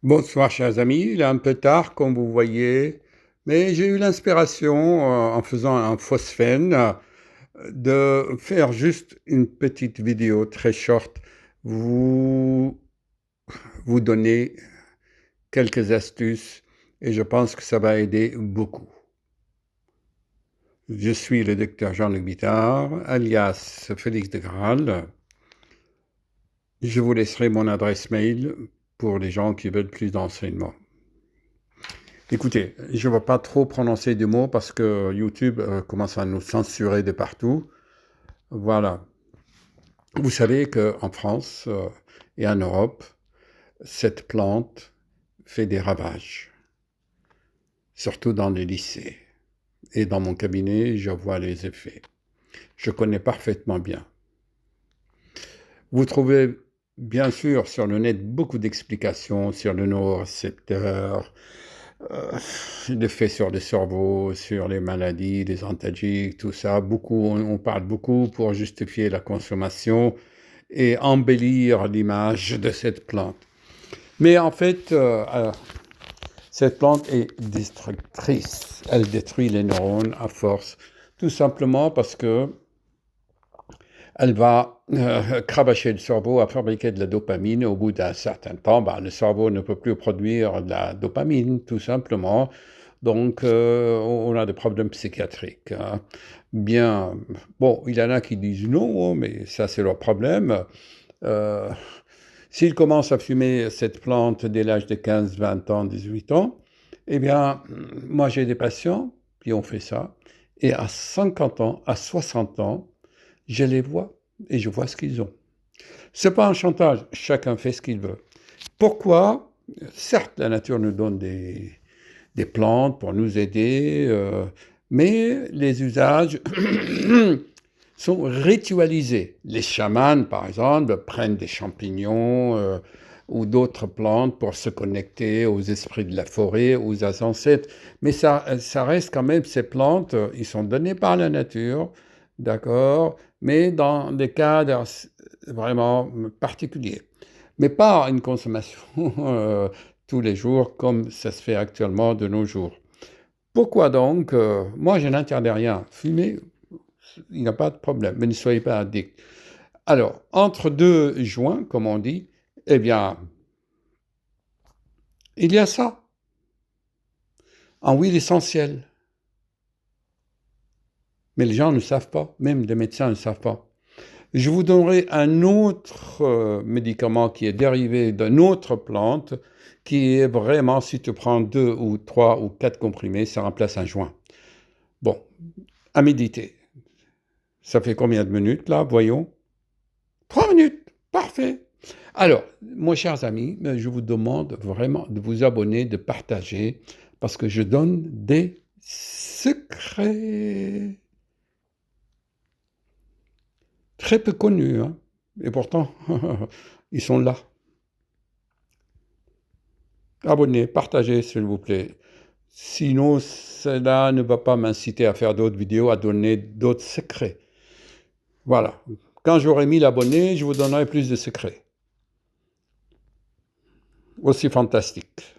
Bonsoir, chers amis. Il est un peu tard, comme vous voyez, mais j'ai eu l'inspiration, en faisant un phosphène, de faire juste une petite vidéo très short, vous, vous donner quelques astuces et je pense que ça va aider beaucoup. Je suis le docteur Jean-Luc Bittard, alias Félix de Graal. Je vous laisserai mon adresse mail pour les gens qui veulent plus d'enseignements. Écoutez, je ne vais pas trop prononcer des mots parce que YouTube commence à nous censurer de partout. Voilà. Vous savez qu'en France et en Europe, cette plante fait des ravages, surtout dans les lycées. Et dans mon cabinet, je vois les effets. Je connais parfaitement bien. Vous trouvez bien sûr sur le net beaucoup d'explications sur le neurorécepteur, euh, l'effet sur le cerveau, sur les maladies, les antalgiques, tout ça. Beaucoup, on parle beaucoup pour justifier la consommation et embellir l'image de cette plante. Mais en fait, cette plante est destructrice. Elle détruit les neurones à force, tout simplement parce que elle va cravacher le cerveau à fabriquer de la dopamine. Au bout d'un certain temps, le cerveau ne peut plus produire de la dopamine, tout simplement. Donc, on a des problèmes psychiatriques. Hein. Bien, bon, il y en a qui disent non, mais ça, c'est leur problème. Euh, S'ils commencent à fumer cette plante dès l'âge de 15, 20 ans, 18 ans, eh bien, moi, j'ai des patients qui ont fait ça. Et à 50 ans, à 60 ans, je les vois et je vois ce qu'ils ont. C'est pas un chantage, chacun fait ce qu'il veut. Pourquoi? Certes, la nature nous donne des plantes pour nous aider, mais les usages sont ritualisés. Les chamans, par exemple, prennent des champignons ou d'autres plantes pour se connecter aux esprits de la forêt, aux ancêtres. Mais ça reste quand même, ces plantes, ils sont donnés par la nature, d'accord, mais dans des cadres vraiment particuliers. Mais pas une consommation tous les jours comme ça se fait actuellement de nos jours. Pourquoi donc moi, je n'interdis rien. Fumer, il n'y a pas de problème, mais ne soyez pas addict. Alors, entre deux joints, comme on dit, eh bien, il y a ça, en huile essentielle. Mais les gens ne savent pas, même les médecins ne savent pas. Je vous donnerai un autre médicament qui est dérivé d'une autre plante, qui est vraiment, si tu prends 2 ou 3 ou 4 comprimés, ça remplace un joint. Bon, à méditer. Ça fait combien de minutes là, voyons? 3 minutes, parfait. Alors, mes chers amis, je vous demande vraiment de vous abonner, de partager, parce que je donne des secrets très peu connus, hein, et pourtant, ils sont là. Abonnez, partagez, s'il vous plaît. Sinon, cela ne va pas m'inciter à faire d'autres vidéos, à donner d'autres secrets. Voilà. Quand j'aurai 1000 abonnés, je vous donnerai plus de secrets. Aussi fantastiques.